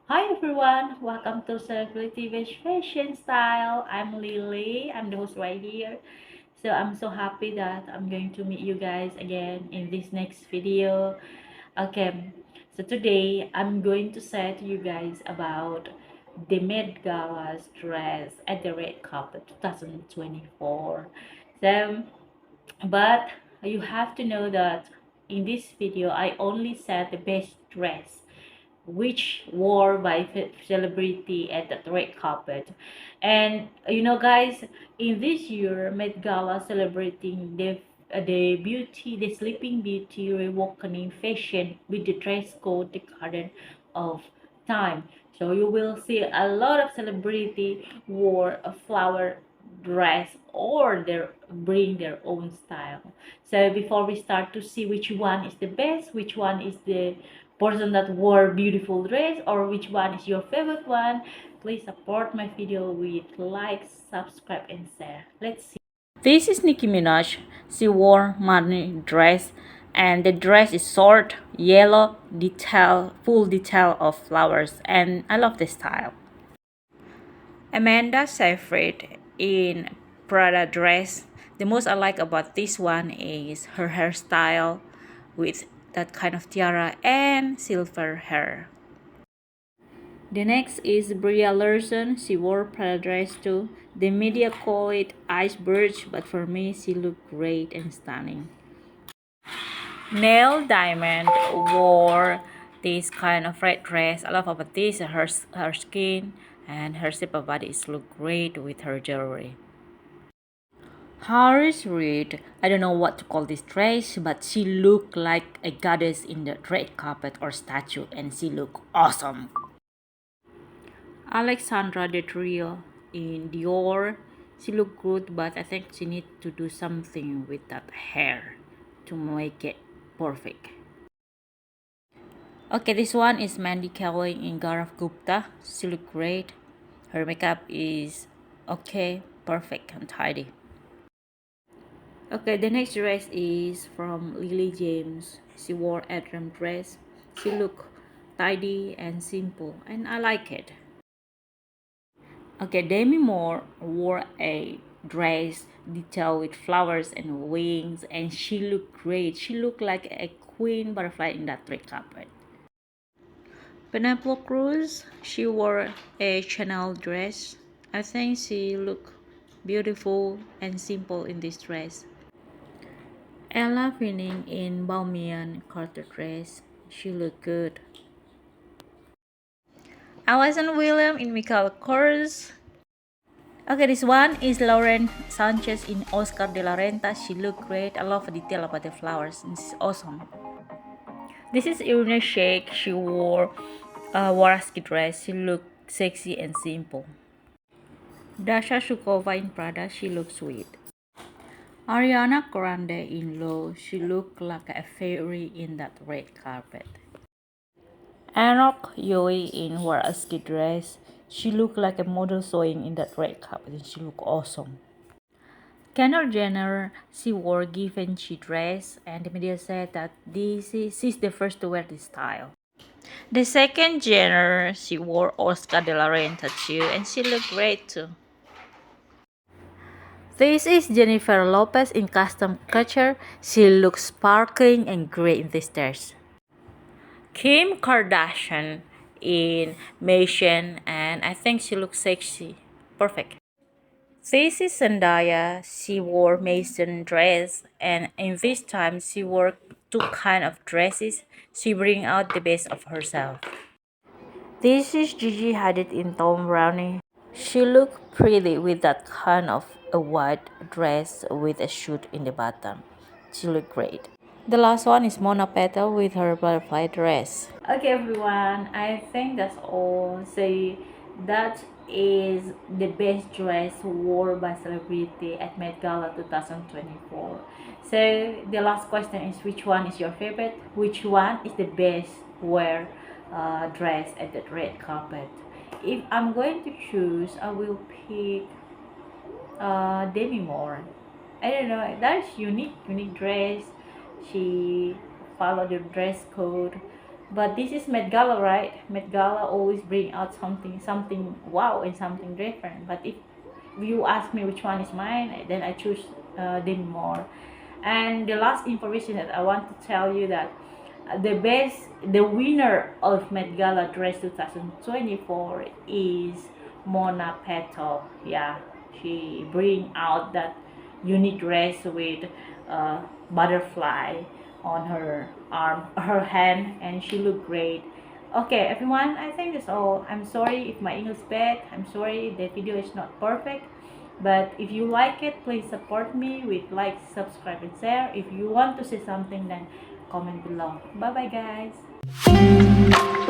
Hi everyone, welcome to Celebrity Wish Fashion Style. I'm Lily, I'm the host right here. So I'm so happy that I'm going to meet you guys again in this next video. Okay, so today I'm going to say to you guys about the Met Gala's dress at the Red Carpet 2024. So, but you have to know that in this video I only said the best dress which wore by celebrity at the red carpet. And guys, in this year Met Gala celebrating the beauty, the sleeping beauty reawakening fashion with the dress code the garden of time. So you will see a lot of celebrity wore a flower dress or their bring their own style. So before we start to see which one is the best, which one is the person that wore beautiful dress, or which one is your favorite one, please support my video with like, subscribe and share. Let's see. This is Nicki Minaj. She wore money dress, and the dress is short, yellow, detail, full detail of flowers, and I love the style. Amanda Seyfried in Prada dress. The most I like about this one is her hairstyle with that kind of tiara and silver hair. The next is Bria Larson. She wore Prada dress too. The media call it iceberg, but for me she looked great and stunning. Neil Diamond wore this kind of red dress. I love about this. Her skin and her shape of body is look great with her jewelry. Harris Reid, I don't know what to call this dress, but she looked like a goddess in the red carpet or statue, and she looked awesome. Alexandra De Trio in Dior, she looked good, but I think she need to do something with that hair to make it perfect. Okay, this one is Mandy Kelly in Gaurav Gupta. She looked great. Her makeup is okay, perfect and tidy. Okay, the next dress is from Lily James. She wore a drum dress. She looked tidy and simple, and I like it. Okay, Demi Moore wore a dress detailed with flowers and wings, and she looked great. She looked like a queen butterfly in that red carpet. Penelope Cruz, she wore a Chanel dress. I think she looked beautiful and simple in this dress. Ella Finning in Baumian Carter dress. She looked good. Alison William in Michael Kors. Okay, this one is Lauren Sanchez in Oscar de la Renta. She looked great. I love the detail about the flowers. This is awesome. This is Irina Shayk. She wore a Swarovski dress. She looked sexy and simple. Dasha Shukova in Prada. She looked sweet. Ariana Grande in Low. She looked like a fairy in that red carpet. Anok Yoi in Swarovski dress. She looked like a model sewing in that red carpet and she looked awesome. Kendall Jenner, she wore Givenchy dress, and the media said that she's the first to wear this style. The second Jenner, she wore Oscar de la Renta too, and she looked great too. This is Jennifer Lopez in custom couture. She looks sparkling and great in this dress. Kim Kardashian in Mason, and I think she looks sexy. Perfect. This is Zendaya. She wore Mason dress, and in this time she wore two kind of dresses. She bring out the best of herself. This is Gigi Hadid in Tom Brownie. She looked pretty with that kind of a white dress with a shoot in the bottom. She looked great. The last one is Mona Petal with her butterfly dress. Okay, everyone, I think that's all. So that is the best dress worn by celebrity at Met Gala 2024. So the last question is, which one is your favorite? Which one is the best wear dress at the red carpet? If I'm going to choose, I will pick Demi Moore. I don't know. That's unique dress. She followed the dress code. But this is Met Gala, right? Met Gala always bring out something wow and something different. But if you ask me which one is mine, then I choose Demi Moore. And the last information that I want to tell you that the winner of Met Gala dress 2024 is Mona Peto. Yeah, she bring out that unique dress with butterfly on her arm, her hand, and she looked great. Okay, everyone, I think that's all. I'm sorry if my English bad. I'm sorry the video is not perfect. But if you like it, please support me with like, subscribe, and share. If you want to say something, then comment below. Bye bye, guys.